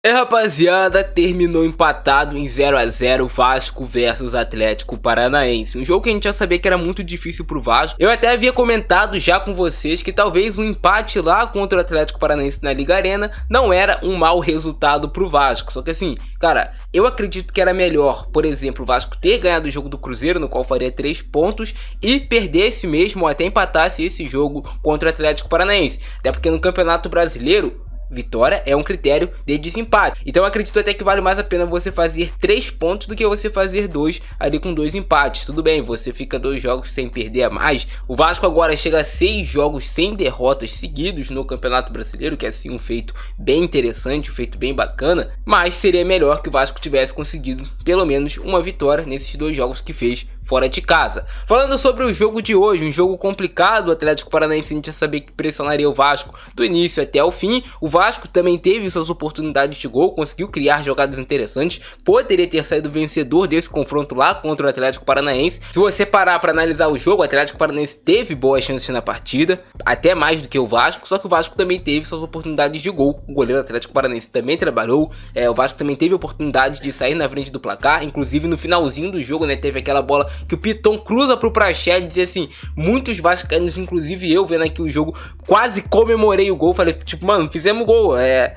Rapaziada, terminou empatado em 0 a 0 Vasco versus Atlético Paranaense. Um jogo que a gente já sabia que era muito difícil pro Vasco. Eu até havia comentado já com vocês que talvez um empate lá contra o Atlético Paranaense na Liga Arena não era um mau resultado pro Vasco. Só que assim, cara, eu acredito que era melhor, por exemplo, o Vasco ter ganhado o jogo do Cruzeiro, no qual faria 3 pontos, e perdesse mesmo ou até empatasse esse jogo contra o Atlético Paranaense. Até porque no Campeonato Brasileiro, vitória é um critério de desempate. Então eu acredito até que vale mais a pena você fazer 3 pontos do que você fazer 2 ali com 2 empates. Tudo bem, você fica 2 jogos sem perder a mais. O Vasco agora chega a 6 jogos sem derrotas seguidos no Campeonato Brasileiro, que é assim um feito bem interessante, um feito bem bacana. Mas seria melhor que o Vasco tivesse conseguido pelo menos uma vitória nesses 2 jogos que fez fora de casa. Falando sobre o jogo de hoje, um jogo complicado, o Atlético Paranaense a gente já sabia que pressionaria o Vasco do início até o fim. O Vasco também teve suas oportunidades de gol, conseguiu criar jogadas interessantes, poderia ter saído vencedor desse confronto lá contra o Atlético Paranaense. Se você parar para analisar o jogo, o Atlético Paranaense teve boas chances na partida, até mais do que o Vasco, só que o Vasco também teve suas oportunidades de gol. O goleiro do Atlético Paranaense também trabalhou, o Vasco também teve oportunidade de sair na frente do placar, inclusive no finalzinho do jogo, né, teve aquela bola que o Piton cruza pro Praxedes e assim, muitos vascaínos, inclusive eu vendo aqui o jogo, quase comemorei o gol, falei tipo, mano, fizemos gol, era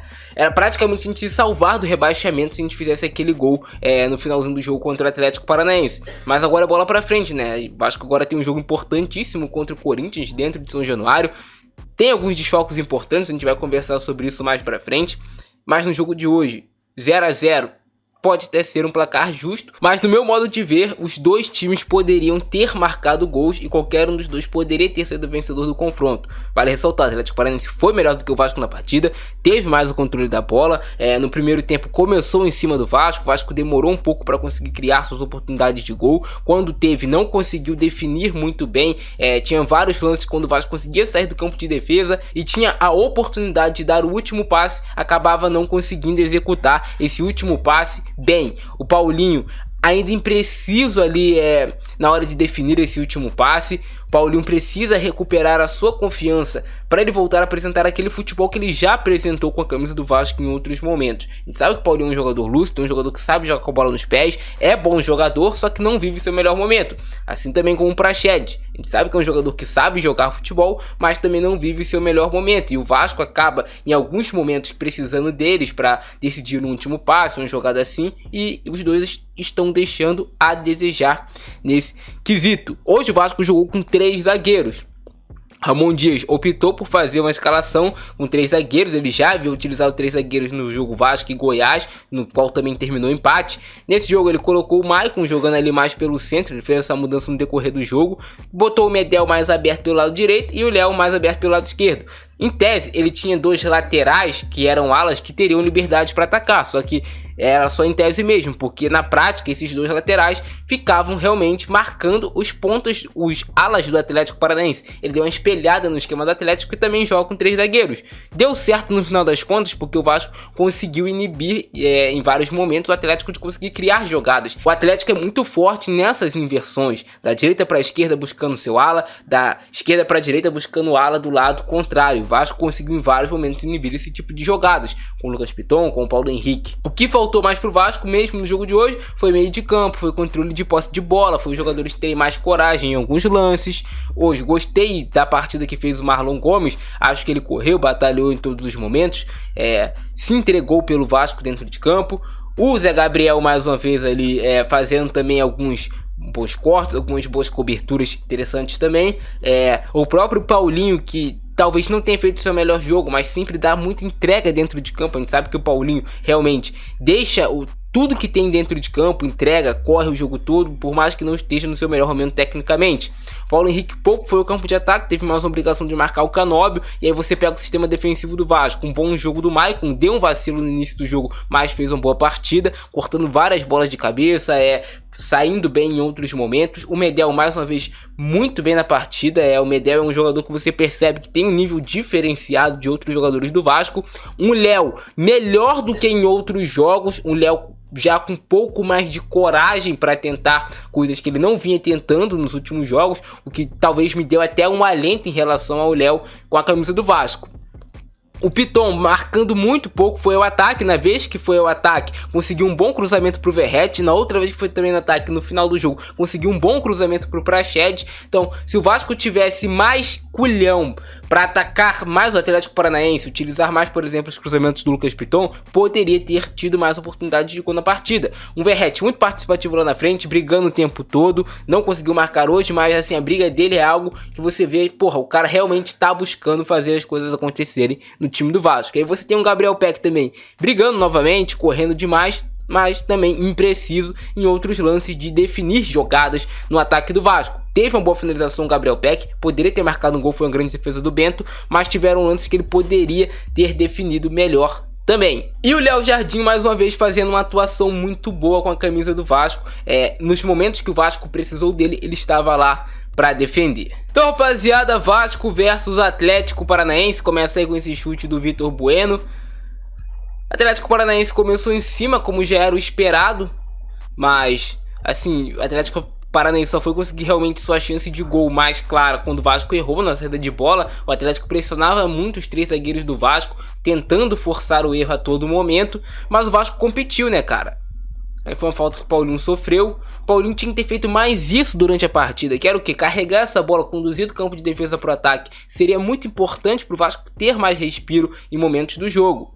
praticamente a gente se salvar do rebaixamento se a gente fizesse aquele gol no finalzinho do jogo contra o Atlético Paranaense. Mas agora é bola pra frente, né, o Vasco agora tem um jogo importantíssimo contra o Corinthians dentro de São Januário, tem alguns desfalques importantes, a gente vai conversar sobre isso mais pra frente, mas no jogo de hoje, 0 a 0 pode até ser um placar justo, mas no meu modo de ver, os dois times poderiam ter marcado gols e qualquer um dos dois poderia ter sido vencedor do confronto. Vale ressaltar, o Atlético Paranaense foi melhor do que o Vasco na partida, teve mais o controle da bola, no primeiro tempo começou em cima do Vasco, o Vasco demorou um pouco para conseguir criar suas oportunidades de gol, quando teve não conseguiu definir muito bem, tinha vários lances quando o Vasco conseguia sair do campo de defesa e tinha a oportunidade de dar o último passe, acabava não conseguindo executar esse último passe bem. O Paulinho ainda impreciso ali na hora de definir esse último passe. O Paulinho precisa recuperar a sua confiança para ele voltar a apresentar aquele futebol que ele já apresentou com a camisa do Vasco em outros momentos. A gente sabe que o Paulinho é um jogador lúcido, é um jogador que sabe jogar com a bola nos pés, é bom jogador, só que não vive seu melhor momento. Assim também como o Praxedes. A gente sabe que é um jogador que sabe jogar futebol, mas também não vive seu melhor momento. E o Vasco acaba em alguns momentos precisando deles para decidir um último passe, uma jogada assim, e os dois estão deixando a desejar nesse quesito. Hoje o Vasco jogou com 3 zagueiros. Ramon Dias optou por fazer uma escalação com 3 zagueiros, ele já havia utilizado 3 zagueiros no jogo Vasco e Goiás, no qual também terminou empate. Nesse jogo ele colocou o Maicon jogando ali mais pelo centro, ele fez essa mudança no decorrer do jogo, botou o Medel mais aberto pelo lado direito e o Léo mais aberto pelo lado esquerdo. Em tese, ele tinha 2 laterais que eram alas que teriam liberdade para atacar, só que era só em tese mesmo, porque na prática esses 2 laterais ficavam realmente marcando os pontas, os alas do Atlético Paranaense. Ele deu uma espelhada no esquema do Atlético e também joga com 3 zagueiros. Deu certo no final das contas, porque o Vasco conseguiu inibir em vários momentos o Atlético de conseguir criar jogadas. O Atlético é muito forte nessas inversões, da direita para a esquerda buscando seu ala, da esquerda para a direita buscando o ala do lado contrário. O Vasco conseguiu em vários momentos inibir esse tipo de jogadas, com o Lucas Piton, com o Paulo Henrique. O que faltou mais pro Vasco mesmo no jogo de hoje foi meio de campo, foi controle de posse de bola, foi os jogadores terem mais coragem em alguns lances. Hoje gostei da partida que fez o Marlon Gomes, acho que ele correu, batalhou em todos os momentos, se entregou pelo Vasco dentro de campo. O Zé Gabriel mais uma vez ali fazendo também alguns bons cortes, algumas boas coberturas interessantes também. O próprio Paulinho, que talvez não tenha feito seu melhor jogo, mas sempre dá muita entrega dentro de campo. A gente sabe que o Paulinho realmente deixa tudo que tem dentro de campo, entrega, corre o jogo todo, por mais que não esteja no seu melhor momento tecnicamente. Paulo Henrique pouco foi o campo de ataque, teve mais uma obrigação de marcar o Canóbio, e aí você pega o sistema defensivo do Vasco, um bom jogo do Maicon, deu um vacilo no início do jogo, mas fez uma boa partida, cortando várias bolas de cabeça, saindo bem em outros momentos. O Medel mais uma vez muito bem na partida, o Medel é um jogador que você percebe que tem um nível diferenciado de outros jogadores do Vasco. Um Léo melhor do que em outros jogos, um Léo já com um pouco mais de coragem para tentar coisas que ele não vinha tentando nos últimos jogos, o que talvez me deu até um alento em relação ao Léo com a camisa do Vasco. O Piton marcando muito pouco, foi ao ataque. Na vez que foi ao ataque, conseguiu um bom cruzamento pro Verratti. Na outra vez que foi também no ataque, no final do jogo, conseguiu um bom cruzamento pro Praxedes. Então, se o Vasco tivesse mais culhão para atacar mais o Atlético Paranaense, utilizar mais, por exemplo, os cruzamentos do Lucas Piton, poderia ter tido mais oportunidade de gol na partida. Um Verratti muito participativo lá na frente, brigando o tempo todo, não conseguiu marcar hoje, mas assim, a briga dele é algo que você vê, porra, o cara realmente tá buscando fazer as coisas acontecerem no time do Vasco. Aí você tem um Gabriel Peck também brigando novamente, correndo demais, mas também impreciso em outros lances de definir jogadas no ataque do Vasco. Teve uma boa finalização o Gabriel Peck, poderia ter marcado um gol, foi uma grande defesa do Bento, mas tiveram lances que ele poderia ter definido melhor também. E o Léo Jardim mais uma vez fazendo uma atuação muito boa com a camisa do Vasco. Nos momentos que o Vasco precisou dele, ele estava lá para defender. Então, rapaziada, Vasco versus Atlético Paranaense. Começa aí com esse chute do Vitor Bueno. Atlético Paranaense começou em cima, como já era o esperado, mas assim, o Atlético Paranaense só foi conseguir realmente sua chance de gol mais clara quando o Vasco errou na saída de bola. O Atlético pressionava muito os três zagueiros do Vasco, tentando forçar o erro a todo momento, mas o Vasco competiu, né, cara? Aí foi uma falta que o Paulinho sofreu. O Paulinho tinha que ter feito mais isso durante a partida, que era o que? Carregar essa bola, conduzir do campo de defesa para o ataque. Seria muito importante para o Vasco ter mais respiro em momentos do jogo.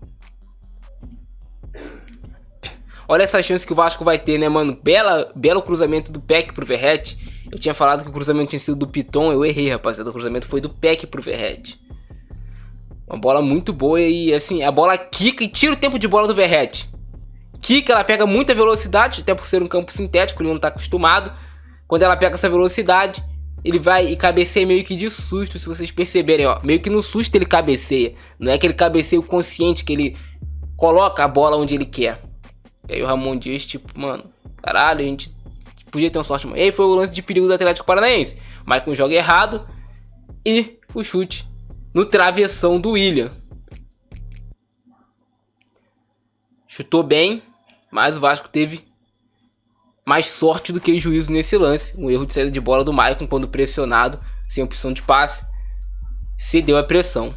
Olha essa chance que o Vasco vai ter, né, mano? Belo cruzamento do Peck pro Verratti. Eu tinha falado que o cruzamento tinha sido do Piton, eu errei, rapaziada. O cruzamento foi do Peck pro Verratti. Uma bola muito boa e, assim, a bola quica e tira o tempo de bola do Verratti. Quica, ela pega muita velocidade, até por ser um campo sintético, ele não tá acostumado. Quando ela pega essa velocidade, ele vai e cabeceia meio que de susto, se vocês perceberem, ó. Meio que no susto ele cabeceia. Não é aquele cabeceio consciente que ele coloca a bola onde ele quer. E aí o Ramon Dias, tipo, mano, caralho, a gente podia ter uma sorte. E aí foi o lance de perigo do Atlético Paranaense. O Maicon joga errado e o chute no travessão do William. Chutou bem, mas o Vasco teve mais sorte do que juízo nesse lance. Um erro de saída de bola do Maicon quando pressionado, sem opção de passe, cedeu a pressão.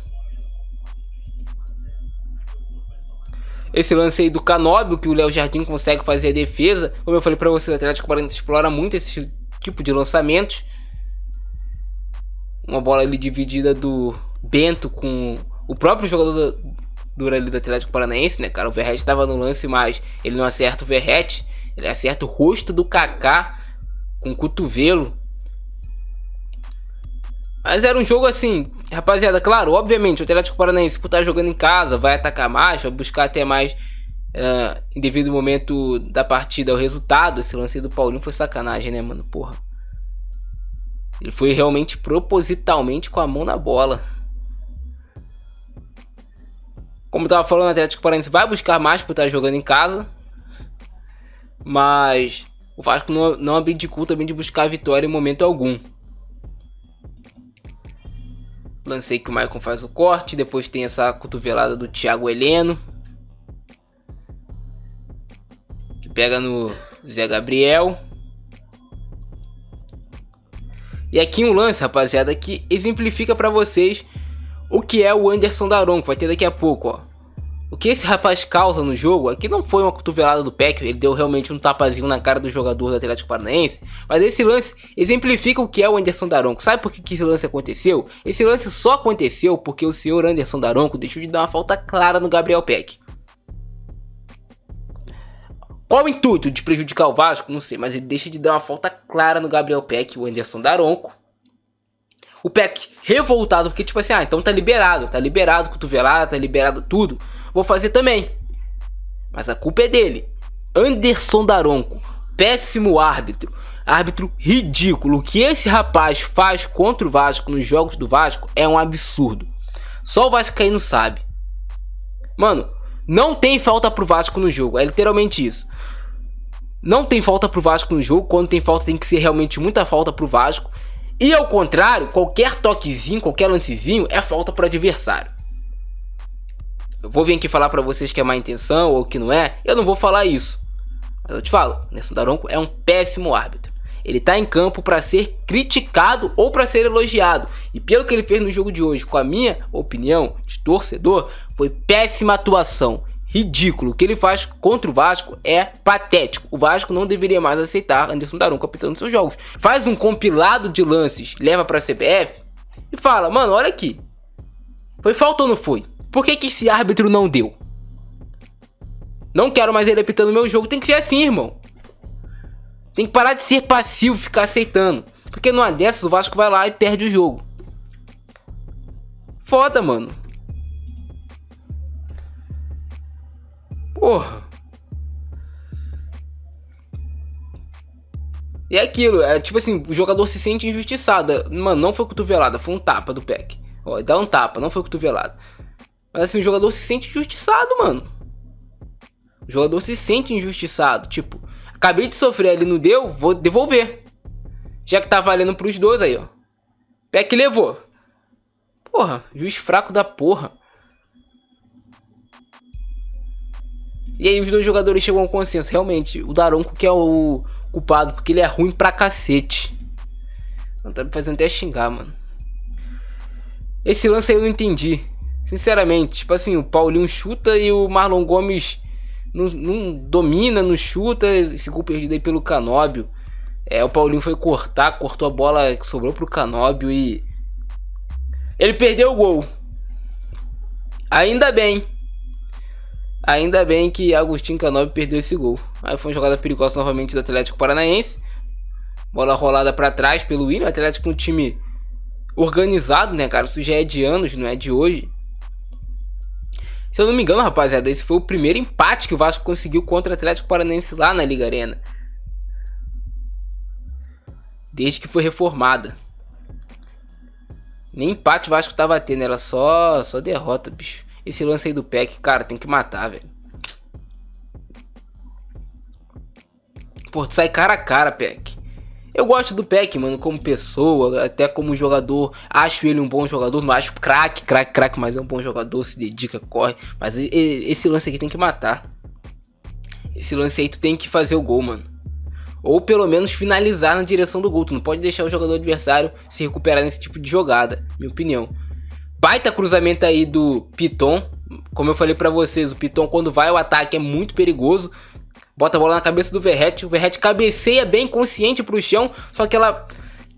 Esse lance aí do Canóbio, que o Léo Jardim consegue fazer a defesa. Como eu falei pra você, o Atlético Paranaense explora muito esse tipo de lançamentos. Uma bola ali dividida do Bento com o próprio jogador do Atlético Paranaense, né, cara? O Verratti estava no lance, mas ele não acerta o Verratti. Ele acerta o rosto do Kaká com o cotovelo. Mas era um jogo assim, rapaziada, claro, obviamente o Atlético Paranaense, por estar jogando em casa, vai atacar mais, vai buscar até mais em devido momento da partida o resultado. Esse lance do Paulinho foi sacanagem, né, mano, porra. Ele foi realmente propositalmente com a mão na bola. Como eu tava falando, o Atlético Paranaense vai buscar mais por estar jogando em casa, mas o Vasco não abdicou também de buscar a vitória em momento algum. Lancei que o Maicon faz o corte. Depois tem essa cotovelada do Thiago Heleno, que pega no Zé Gabriel. E aqui um lance, rapaziada, que exemplifica pra vocês o que é o Anderson Daronco. Vai ter daqui a pouco, ó. O que esse rapaz causa no jogo, aqui não foi uma cotovelada do Peck, ele deu realmente um tapazinho na cara do jogador do Atlético Paranaense, mas esse lance exemplifica o que é o Anderson Daronco. Sabe por que esse lance aconteceu? Esse lance só aconteceu porque o senhor Anderson Daronco deixou de dar uma falta clara no Gabriel Peck. Qual o intuito de prejudicar o Vasco? Não sei, mas ele deixa de dar uma falta clara no Gabriel Peck, o Anderson Daronco. O Peck revoltado, porque tipo assim, então tá liberado cotovelada, tá liberado tudo. Vou fazer também. Mas a culpa é dele. Anderson Daronco, péssimo árbitro. Árbitro ridículo. O que esse rapaz faz contra o Vasco nos jogos do Vasco é um absurdo. Só o vascaíno sabe. Mano, não tem falta pro Vasco no jogo. É literalmente isso. Não tem falta pro Vasco no jogo. Quando tem falta tem que ser realmente muita falta pro Vasco. E ao contrário, qualquer toquezinho, qualquer lancezinho é falta pro adversário. Eu vou vir aqui falar pra vocês que é má intenção ou que não é. Eu não vou falar isso. Mas eu te falo, Anderson Daronco é um péssimo árbitro. Ele tá em campo para ser criticado ou para ser elogiado. E pelo que ele fez no jogo de hoje, com a minha opinião de torcedor, foi péssima atuação. Ridículo. O que ele faz contra o Vasco é patético. O Vasco não deveria mais aceitar Anderson Daronco capitão dos seus jogos. Faz um compilado de lances, leva pra CBF e fala, mano, olha aqui. Foi falta ou não foi? Por que esse árbitro não deu? Não quero mais ele apitando meu jogo. Tem que ser assim, irmão. Tem que parar de ser passivo, ficar aceitando. Porque numa dessas o Vasco vai lá e perde o jogo. Foda, mano. Porra. E é aquilo, é tipo assim, o jogador se sente injustiçado. Mano, não foi cotovelada, foi um tapa do Peck. Ó, dá um tapa, não foi cotovelada. Mas assim, o jogador se sente injustiçado, mano. O jogador se sente injustiçado. Tipo, acabei de sofrer ali, não deu, vou devolver. Já que tá valendo pros dois aí, ó. Peck levou. Porra, juiz fraco da porra. E aí os dois jogadores chegam ao consenso. Realmente, o Daronco que é o culpado, porque ele é ruim pra cacete. Não tá me fazendo até xingar, mano. Esse lance aí eu não entendi. Sinceramente, tipo assim, o Paulinho chuta e o Marlon Gomes não domina, não chuta. Esse gol perdido aí pelo Canóbio. O Paulinho foi cortou a bola que sobrou pro Canóbio e... ele perdeu o gol. Ainda bem que Agostinho Canóbio perdeu esse gol. Aí foi uma jogada perigosa novamente do Atlético Paranaense. Bola rolada pra trás pelo Willian. O Atlético é um time organizado, né, cara? Isso já é de anos, não é de hoje. Se eu não me engano, rapaziada, esse foi o primeiro empate que o Vasco conseguiu contra o Atlético Paranaense lá na Liga Arena. Desde que foi reformada. Nem empate o Vasco tava tendo, era só derrota, bicho. Esse lance aí do Peck, cara, tem que matar, velho. Pô, tu sai cara a cara, Peck. Eu gosto do Peck, mano, como pessoa, até como jogador. Acho ele um bom jogador, não acho craque, mas é um bom jogador, se dedica, corre. Mas esse lance aqui tem que matar. Esse lance aí tu tem que fazer o gol, mano. Ou pelo menos finalizar na direção do gol. Tu não pode deixar o jogador adversário se recuperar nesse tipo de jogada, minha opinião. Baita cruzamento aí do Piton. Como eu falei pra vocês, o Piton quando vai ao ataque é muito perigoso. Bota a bola na cabeça do Verratti. O Verratti cabeceia bem consciente pro chão. Só que ela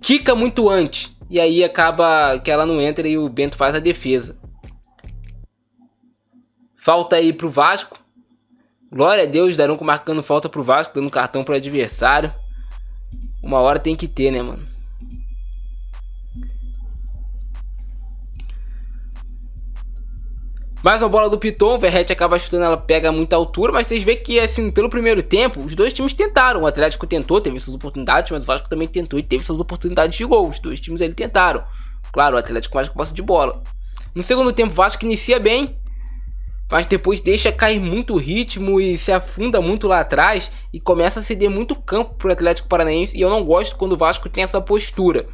quica muito antes. E aí acaba que ela não entra e o Bento faz a defesa. Falta aí pro Vasco. Glória a Deus, Daronco marcando falta pro Vasco, dando cartão pro adversário. Uma hora tem que ter, né, mano? Mais uma bola do Piton, o Verratti acaba chutando, ela pega muita altura, mas vocês veem que, assim, pelo primeiro tempo, os dois times tentaram. O Atlético tentou, teve suas oportunidades, mas o Vasco também tentou e teve suas oportunidades de gol. Os dois times ali tentaram. Claro, o Atlético mais com posse de bola. No segundo tempo, o Vasco inicia bem, mas depois deixa cair muito o ritmo e se afunda muito lá atrás e começa a ceder muito campo pro Atlético Paranaense. E eu não gosto quando o Vasco tem essa postura.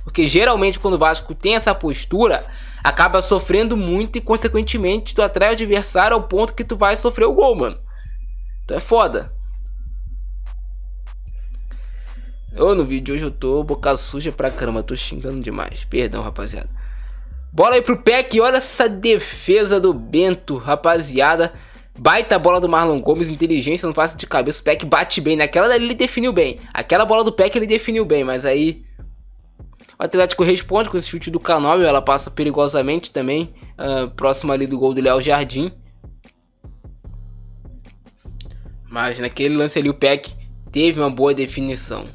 Porque geralmente quando o Vasco tem essa postura, acaba sofrendo muito e consequentemente tu atrai o adversário ao ponto que tu vai sofrer o gol, mano. Então é foda. No vídeo de hoje eu tô boca suja pra caramba, tô xingando demais. Perdão, rapaziada. Bola aí pro Peck, olha essa defesa do Bento, rapaziada. Baita bola do Marlon Gomes, inteligência no passe de cabeça. O Peck bate bem, naquela dali ele definiu bem. Aquela bola do Peck ele definiu bem, mas aí... o Atlético responde com esse chute do Canóbio, ela passa perigosamente também, próximo ali do gol do Léo Jardim. Mas naquele lance ali o Peck teve uma boa definição.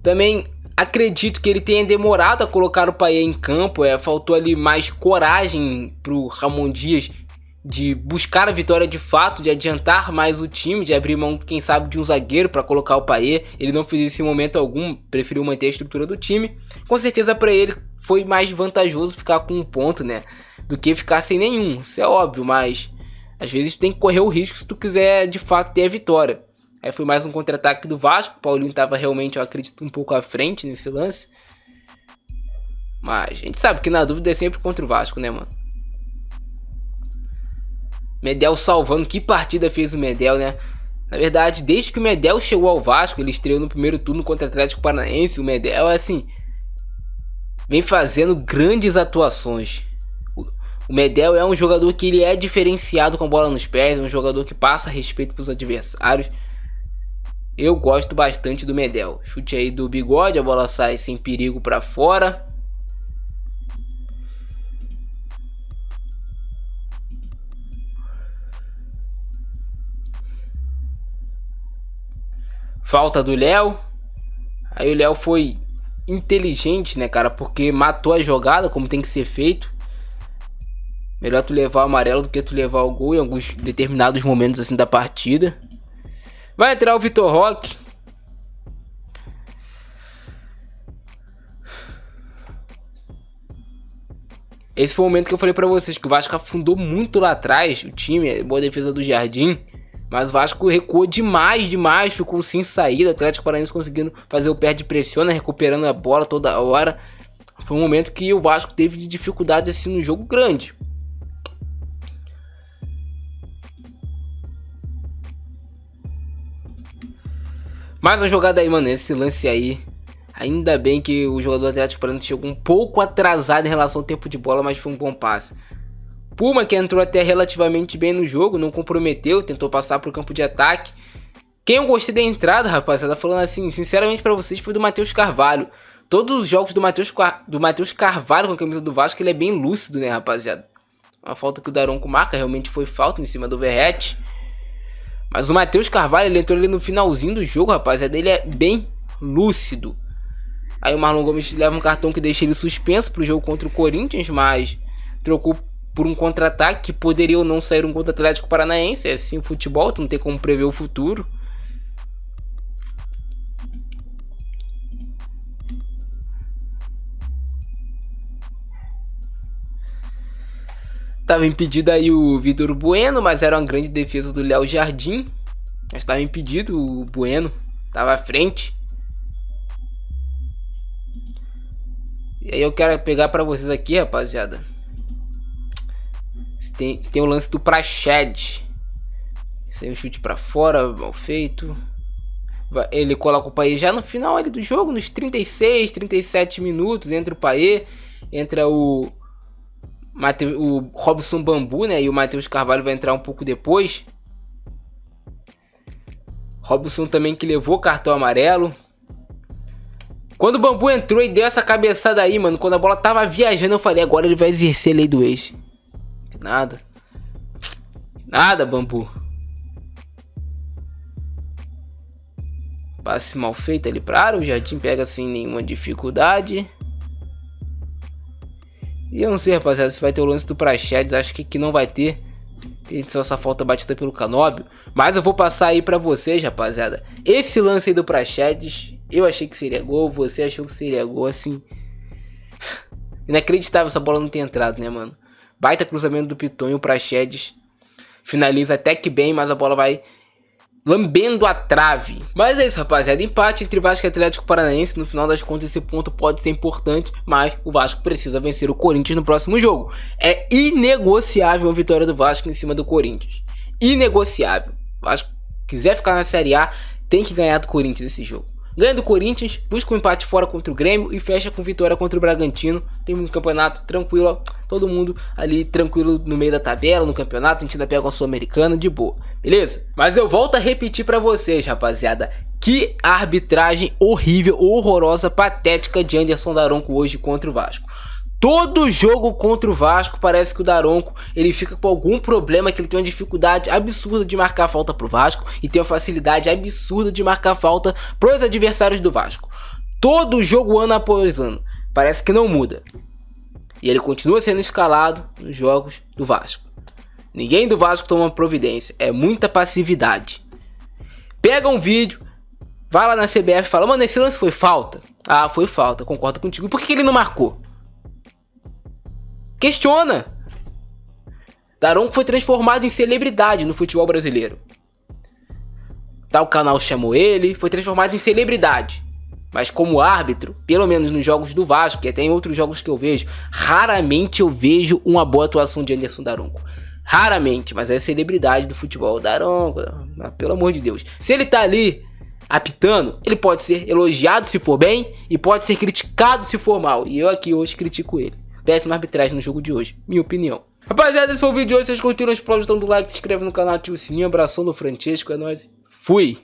Também acredito que ele tenha demorado a colocar o Payet em campo, faltou ali mais coragem pro Ramon Dias de buscar a vitória de fato, de adiantar mais o time, de abrir mão, quem sabe, de um zagueiro para colocar o Payet. Ele não fez isso em momento algum, preferiu manter a estrutura do time. Com certeza para ele foi mais vantajoso ficar com um ponto, né, do que ficar sem nenhum, isso é óbvio, mas às vezes tu tem que correr o risco se tu quiser de fato ter a vitória. Aí foi mais um contra-ataque do Vasco, o Paulinho estava realmente, eu acredito, um pouco à frente nesse lance. Mas a gente sabe que na dúvida é sempre contra o Vasco, né, mano? Medel salvando, que partida fez o Medel, né? Na verdade, desde que o Medel chegou ao Vasco, ele estreou no primeiro turno contra o Atlético Paranaense. O Medel, assim, vem fazendo grandes atuações. O Medel é um jogador que ele é diferenciado com a bola nos pés, é um jogador que passa respeito para os adversários. Eu gosto bastante do Medel. Chute aí do Bigode, a bola sai sem perigo para fora. Falta do Léo. Aí o Léo foi inteligente, né, cara? Porque matou a jogada, como tem que ser feito. Melhor tu levar o amarelo do que tu levar o gol em alguns determinados momentos assim da partida. Vai entrar o Vitor Roque. Esse foi o momento que eu falei pra vocês que o Vasco afundou muito lá atrás. O time, boa defesa do Jardim. Mas o Vasco recuou demais, ficou sem saída. O Atlético Paranaense conseguindo fazer o pé de pressiona, recuperando a bola toda hora. Foi um momento que o Vasco teve de dificuldade assim no jogo grande. Mais uma jogada aí, mano, esse lance aí. Ainda bem que o jogador do Atlético Paranaense chegou um pouco atrasado em relação ao tempo de bola, mas foi um bom passe. Puma, que entrou até relativamente bem no jogo, não comprometeu, tentou passar pro campo de ataque. Quem eu gostei da entrada, rapaziada, falando assim, sinceramente pra vocês, foi do Matheus Carvalho. Todos os jogos do Matheus Carvalho com a camisa do Vasco, ele é bem lúcido, né, rapaziada? Uma falta que o Daronco marca, realmente foi falta em cima do Verratti. Mas o Matheus Carvalho, ele entrou ali no finalzinho do jogo, rapaziada, ele é bem lúcido. Aí o Marlon Gomes leva um cartão que deixa ele suspenso pro jogo contra o Corinthians, mas trocou por um contra-ataque que poderia ou não sair um gol do Atlético Paranaense. É assim o futebol, tu não tem como prever o futuro. Tava impedido aí o Vitor Bueno, mas era uma grande defesa do Léo Jardim. Mas estava impedido, o Bueno tava à frente. E aí eu quero pegar pra vocês aqui, rapaziada. Tem o lance do Praxedes. Esse aí é um chute pra fora, mal feito. Ele coloca o Paê já no final ali do jogo, nos 36, 37 minutos. Entra o Paê, entra o Robson Bambu, né? E o Matheus Carvalho vai entrar um pouco depois. Robson também que levou cartão amarelo. Quando o Bambu entrou e deu essa cabeçada aí, mano, quando a bola tava viajando, eu falei, agora ele vai exercer a lei do ex. Nada. Nada, Bambu. Passe mal feito ali pra área. O Jardim pega sem nenhuma dificuldade. E eu não sei, rapaziada, se vai ter o lance do Praxedes. Acho que não vai ter. Tem só essa falta batida pelo Canóbio. Mas eu vou passar aí pra vocês, rapaziada. Esse lance aí do Praxedes, eu achei que seria gol. Você achou que seria gol, assim. Inacreditável essa bola não ter entrado, né, mano? Baita cruzamento do Piton, o Praxedes finaliza até que bem, mas a bola vai lambendo a trave. Mas é isso, rapaziada, empate entre Vasco e Atlético Paranaense. No final das contas esse ponto pode ser importante, mas o Vasco precisa vencer o Corinthians no próximo jogo. É inegociável a vitória do Vasco em cima do Corinthians. Inegociável. O Vasco quiser ficar na Série A, tem que ganhar do Corinthians esse jogo. Ganha do Corinthians, busca um empate fora contra o Grêmio e fecha com vitória contra o Bragantino. Tem um campeonato tranquilo, ó, todo mundo ali tranquilo no meio da tabela, no campeonato. A gente ainda pega uma Sul-Americana de boa, beleza? Mas eu volto a repetir pra vocês, rapaziada. Que arbitragem horrível, horrorosa, patética de Anderson Daronco hoje contra o Vasco. Todo jogo contra o Vasco parece que o Daronco ele fica com algum problema, que ele tem uma dificuldade absurda de marcar falta pro Vasco e tem uma facilidade absurda de marcar falta pros adversários do Vasco. Todo jogo, ano após ano, parece que não muda. E ele continua sendo escalado nos jogos do Vasco. Ninguém do Vasco toma providência, é muita passividade. Pega um vídeo, vai lá na CBF e fala, mano, esse lance foi falta? Ah, foi falta, concordo contigo. E por que ele não marcou? Questiona. Daronco foi transformado em celebridade no futebol brasileiro. Tal canal chamou ele, foi transformado em celebridade. Mas como árbitro, pelo menos nos jogos do Vasco, que até em outros jogos que eu vejo, raramente eu vejo uma boa atuação de Anderson Daronco. Raramente, mas é celebridade do futebol. Daronco, pelo amor de Deus. Se ele tá ali apitando, ele pode ser elogiado se for bem e pode ser criticado se for mal. E eu aqui hoje critico ele. Péssima arbitragem no jogo de hoje, minha opinião. Rapaziada, esse foi o vídeo de hoje. Se vocês curtiram os próximos, então do like, se inscreve no canal, ativa o sininho. Abração do Francesco, é nóis. Fui!